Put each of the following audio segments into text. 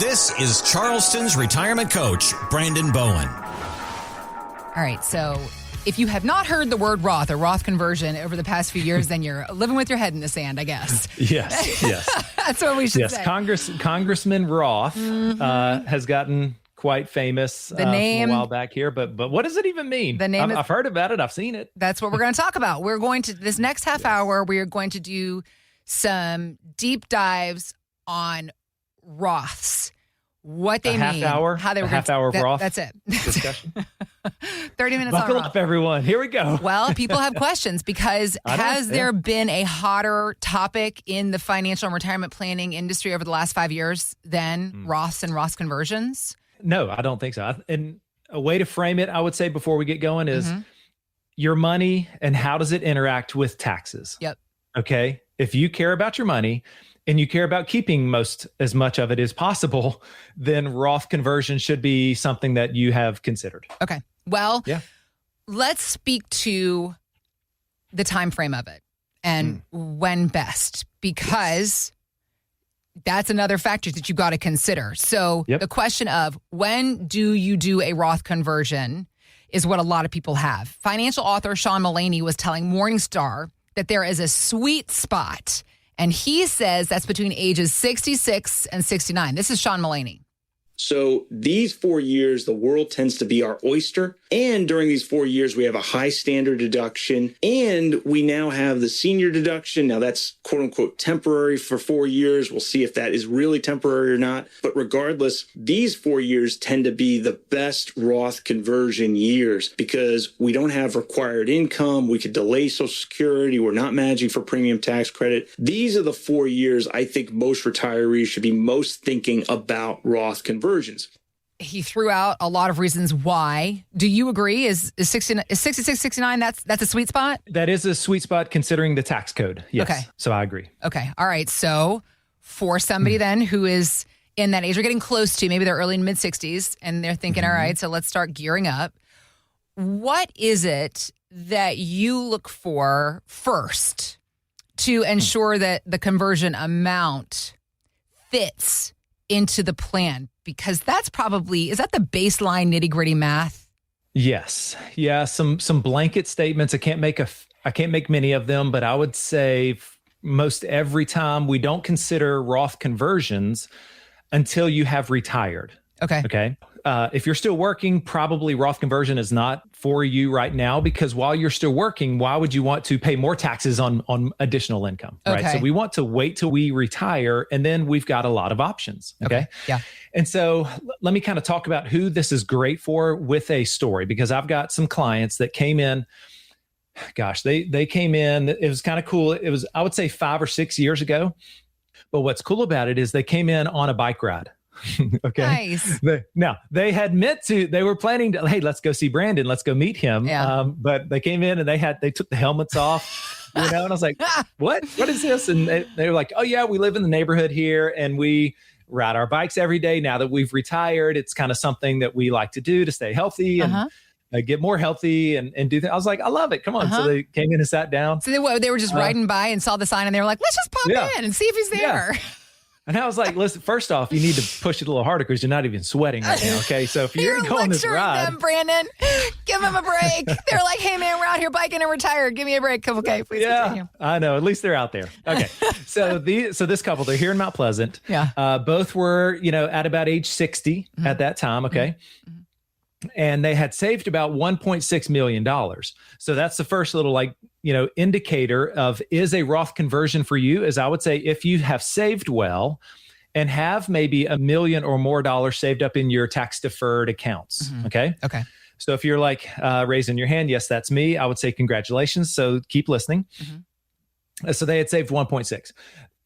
This is Charleston's retirement coach, Brandon Bowen. All right, so if you have not heard the word Roth or Roth conversion over the past few years, then you're living with your head in the sand, I guess. Yes. That's what we should say. Congressman Roth has gotten quite famous the name, from a while back here, but what does it even mean? The name I've heard about it. I've seen it. That's what we're going to talk about. We're going to, this next half hour, we are going to do some deep dives on Roths. What they mean, how they were half hour of Roth. That's it. Discussion. 30 minutes Buckle on Roth. up, everyone. Here we go. Well, people have questions because has there been a hotter topic in the financial and retirement planning industry over the last 5 years than Roths and Roth conversions? No, I don't think so. And a way to frame it, I would say, before we get going is your money and how does it interact with taxes? Yep. Okay. If you care about your money and you care about keeping as much of it as possible, then Roth conversion should be something that you have considered. Okay. Well, let's speak to the time frame of it and when best, because that's another factor that you got to consider. So the question of when do you do a Roth conversion is what a lot of people have. Financial author Sean Mullaney was telling Morningstar that there is a sweet spot. And he says that's between ages 66 and 69. This is Sean Mullaney. So these 4 years, the world tends to be our oyster. And during these 4 years, we have a high standard deduction. And we now have the senior deduction. Now that's quote unquote temporary for 4 years. We'll see if that is really temporary or not. But regardless, these 4 years tend to be the best Roth conversion years because we don't have required income. We could delay Social Security. We're not managing for premium tax credit. These are the 4 years I think most retirees should be most thinking about Roth conversions. He threw out a lot of reasons why. Do you agree? Is 66, 69, that's a sweet spot? That is a sweet spot considering the tax code. Yes. Okay. So I agree. Okay. All right. So for somebody then who is in that age or getting close to, maybe they're early and mid 60s and they're thinking, all right, so let's start gearing up. What is it that you look for first to ensure that the conversion amount fits into the plan? Because that's probably, is that the baseline nitty gritty math? Yes. Yeah. Some blanket statements. I can't make many of them, but I would say most every time we don't consider Roth conversions until you have retired. Okay. Okay. If you're still working, probably Roth conversion is not for you right now because while you're still working, why would you want to pay more taxes on additional income? Right. Okay. So we want to wait till we retire and then we've got a lot of options. Okay. Yeah. And so let me kind of talk about who this is great for with a story, because I've got some clients that came in. Gosh, they came in. It was kind of cool. It was, I would say 5 or 6 years ago. But what's cool about it is they came in on a bike ride. Okay. Nice. They had meant to, they were planning to, hey, let's go see Brandon. Let's go meet him. Yeah. But they came in and they took the helmets off, and I was like, what is this? And they were like, oh yeah, we live in the neighborhood here and we ride our bikes every day. Now that we've retired, it's kind of something that we like to do to stay healthy and get more healthy and do that. I was like, I love it. Come on. So they came in and sat down. So they were just riding by and saw the sign and they were like, let's just pop in and see if he's there. Yeah. And I was like, listen, first off, you need to push it a little harder because you're not even sweating right now. Okay. So if you're going to go on this ride. Them, Brandon, give him a break. They're like, hey man, we're out here biking and retired. Give me a break. Okay. Please continue. I know. At least they're out there. Okay. So this couple, they're here in Mount Pleasant. Yeah. Both were, at about age 60 at that time. Okay. Mm-hmm. And they had saved about $1.6 million. So that's the first little indicator of is a Roth conversion for you, is I would say if you have saved well and have maybe $1 million or more dollars saved up in your tax-deferred accounts. Mm-hmm. Okay. Okay. So if you're raising your hand, yes, that's me. I would say congratulations. So keep listening. Mm-hmm. So they had saved 1.6.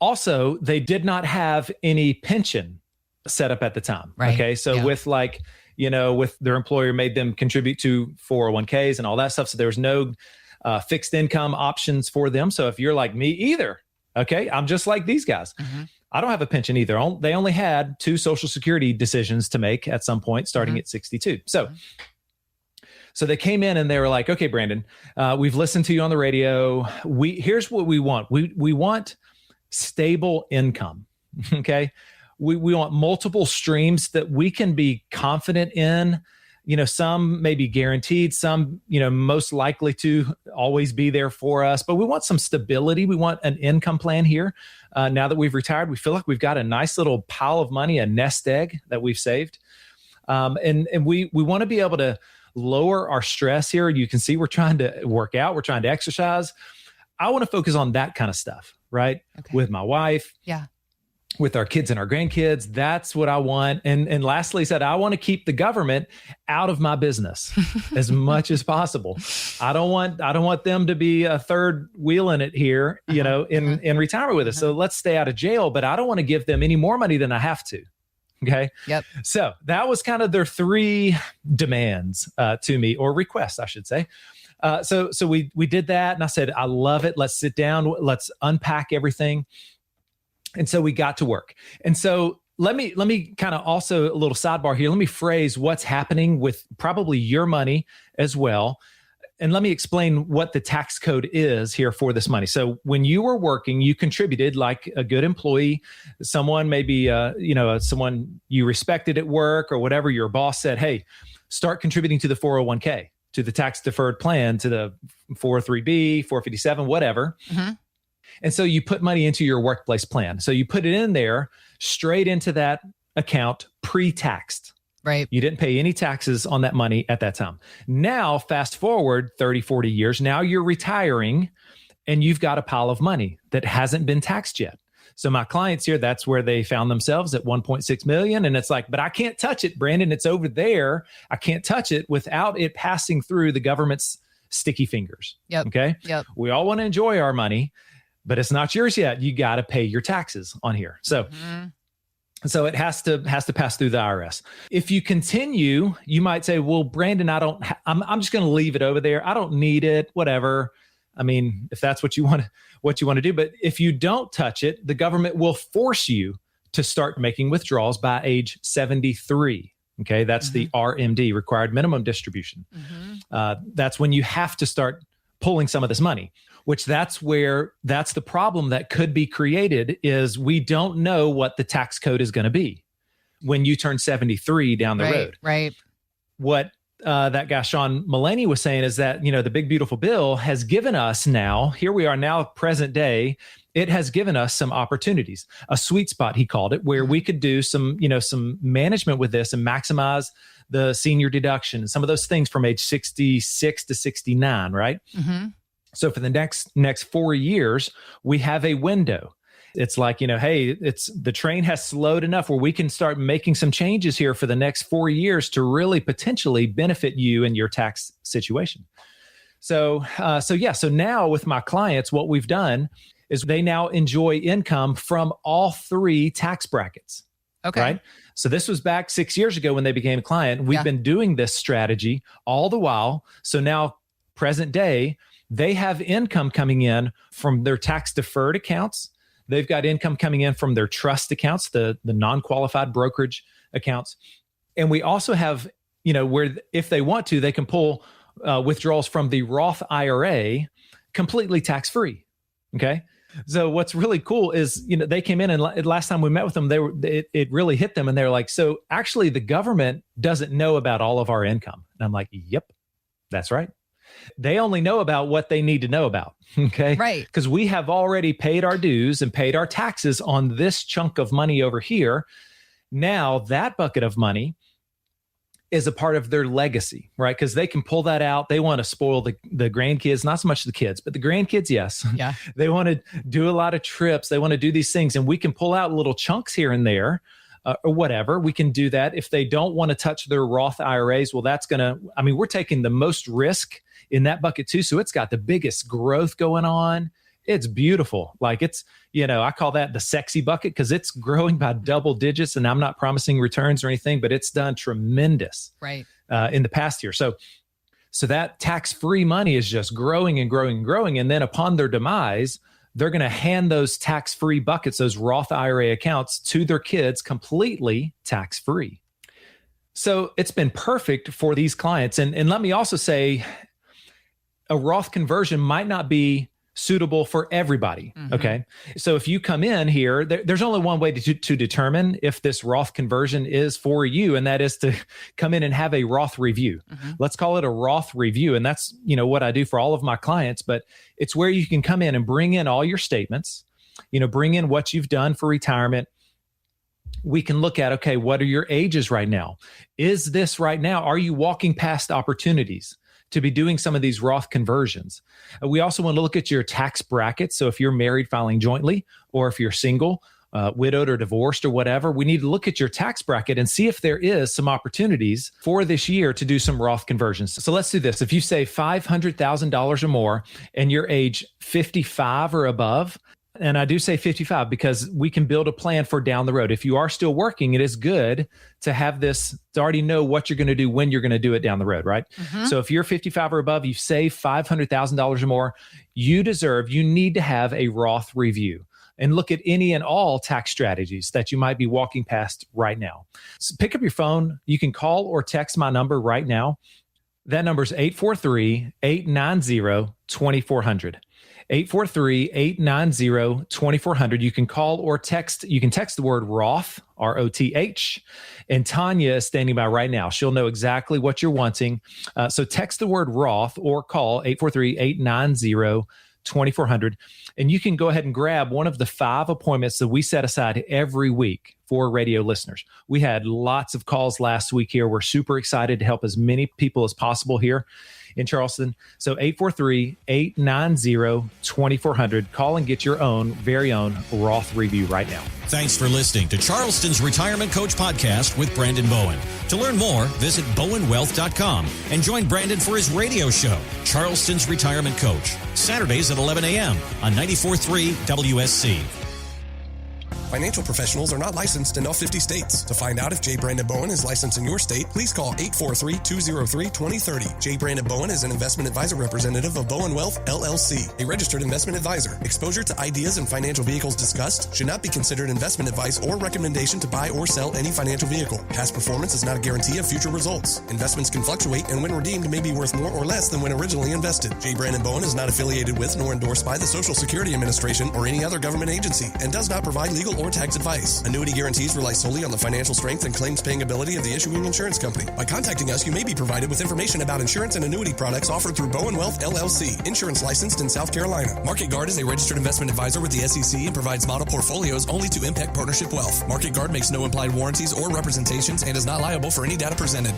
Also, they did not have any pension set up at the time. Right. Okay. So with their employer made them contribute to 401ks and all that stuff. So there was no fixed income options for them. So if you're like me either, okay, I'm just like these guys. Mm-hmm. I don't have a pension either. They only had 2 Social Security decisions to make at some point starting at 62. So they came in and they were like, okay, Brandon, we've listened to you on the radio. Here's what we want. We want stable income. Okay. We want multiple streams that we can be confident in. Some may be guaranteed, some, most likely to always be there for us, but we want some stability. We want an income plan here. Now that we've retired, we feel like we've got a nice little pile of money, a nest egg that we've saved. And we want to be able to lower our stress here. You can see we're trying to work out, we're trying to exercise. I want to focus on that kind of stuff, right? Okay. With my wife. Yeah. With our kids and our grandkids. That's what I want. And lastly, said, I want to keep the government out of my business as much as possible. I don't want them to be a third wheel in it here, in retirement with us. So let's stay out of jail, but I don't want to give them any more money than I have to. Okay. Yep. So that was kind of their 3 demands to me, or requests, I should say. So we did that, and I said, I love it. Let's sit down. Let's unpack everything. And so we got to work. And so let me kind of also a little sidebar here. Let me phrase what's happening with probably your money as well. And let me explain what the tax code is here for this money. So when you were working, you contributed like a good employee, someone maybe, someone you respected at work or whatever. Your boss said, hey, start contributing to the 401k, to the tax deferred plan, to the 403b, 457, whatever. Mm-hmm. And so you put money into your workplace plan. So you put it in there straight into that account pre-taxed. Right. You didn't pay any taxes on that money at that time. Now, fast forward 30, 40 years. Now you're retiring and you've got a pile of money that hasn't been taxed yet. So my clients here, that's where they found themselves at 1.6 million. And it's like, but I can't touch it, Brandon. It's over there. I can't touch it without it passing through the government's sticky fingers. Yep. Okay. Yep. We all want to enjoy our money, but it's not yours yet. You got to pay your taxes on here. So, So it has to pass through the IRS. If you continue, you might say, well, Brandon, I'm just going to leave it over there. I don't need it, whatever. I mean, if that's what you want to do. But if you don't touch it, the government will force you to start making withdrawals by age 73. Okay. That's the RMD, required minimum distribution. That's when you have to start pulling some of this money. That's the problem that could be created is we don't know what the tax code is going to be when you turn 73 down the road. Right. What that guy, Sean Mullaney, was saying is that, the big, beautiful bill has given us now, here we are now, present day, it has given us some opportunities, a sweet spot, he called it, where we could do some management with this and maximize the senior deduction and some of those things from age 66 to 69, right? Mm-hmm. So for the next 4 years, we have a window. It's like, hey, the train has slowed enough where we can start making some changes here for the next 4 years to really potentially benefit you and your tax situation. So now with my clients, what we've done is they now enjoy income from all 3 tax brackets. Okay. Right. So this was back 6 years ago when they became a client. We've been doing this strategy all the while. So now present day, they have income coming in from their tax deferred accounts. They've got income coming in from their trust accounts, the non-qualified brokerage accounts. And we also have, where if they want to, they can pull withdrawals from the Roth IRA completely tax-free. Okay. So what's really cool is, they came in and last time we met with them, it really hit them. And they're like, so actually the government doesn't know about all of our income. And I'm like, yep, that's right. They only know about what they need to know about. Okay. Right. Because we have already paid our dues and paid our taxes on this chunk of money over here. Now that bucket of money is a part of their legacy, right? Because they can pull that out. They want to spoil the grandkids, not so much the kids, but the grandkids, yes. Yeah. They want to do a lot of trips. They want to do these things. And we can pull out little chunks here and there. Or whatever, we can do that. If they don't want to touch their Roth IRAs, well, we're taking the most risk in that bucket too. So it's got the biggest growth going on. It's beautiful. Like I call that the sexy bucket because it's growing by double digits, and I'm not promising returns or anything, but it's done tremendous in the past year. So that tax-free money is just growing and growing and growing. And then upon their demise, they're going to hand those tax-free buckets, those Roth IRA accounts, to their kids completely tax-free. So it's been perfect for these clients. And let me also say, a Roth conversion might not be suitable for everybody. Okay. So if you come in here, there's only one way to determine if this Roth conversion is for you, and that is to come in and have a Roth review. Let's call it a Roth review. And that's, what I do for all of my clients, but it's where you can come in and bring in all your statements, bring in what you've done for retirement. We can look at, okay, what are your ages right now? Is this right now? Are you walking past opportunities to be doing some of these Roth conversions? We also want to look at your tax bracket. So if you're married filing jointly, or if you're single, widowed or divorced or whatever, we need to look at your tax bracket and see if there is some opportunities for this year to do some Roth conversions. So let's do this. If you save $500,000 or more and you're age 55 or above, and I do say 55 because we can build a plan for down the road. If you are still working, it is good to have this, to already know what you're going to do when you're going to do it down the road, right? So if you're 55 or above, you save $500,000 or more, you need to have a Roth review and look at any and all tax strategies that you might be walking past right now. So pick up your phone. You can call or text my number right now. That number is 843-890-2400. 843-890-2400. You can call or text. You can text the word Roth, R-O-T-H, and Tanya is standing by right now. She'll know exactly what you're wanting. So text the word Roth or call 843-890-2400. And you can go ahead and grab one of the 5 appointments that we set aside every week for radio listeners. We had lots of calls last week here. We're super excited to help as many people as possible here in Charleston. So 843-890-2400. Call and get your very own Roth review right now. Thanks for listening to Charleston's Retirement Coach Podcast with Brandon Bowen. To learn more, visit bowenwealth.com and join Brandon for his radio show, Charleston's Retirement Coach, Saturdays at 11 a.m. on 94.3 WSC. Financial professionals are not licensed in all 50 states. To find out if J. Brandon Bowen is licensed in your state, please call 843-203-2030. J. Brandon Bowen is an investment advisor representative of Bowen Wealth, LLC, a registered investment advisor. Exposure to ideas and financial vehicles discussed should not be considered investment advice or recommendation to buy or sell any financial vehicle. Past performance is not a guarantee of future results. Investments can fluctuate and when redeemed may be worth more or less than when originally invested. J. Brandon Bowen is not affiliated with nor endorsed by the Social Security Administration or any other government agency and does not provide legal or tax advice. Annuity guarantees rely solely on the financial strength and claims paying ability of the issuing insurance company. By contacting us, you may be provided with information about insurance and annuity products offered through Bowen Wealth, LLC, insurance licensed in South Carolina. Market Guard is a registered investment advisor with the SEC and provides model portfolios only to Impact Partnership Wealth. Market Guard makes no implied warranties or representations and is not liable for any data presented.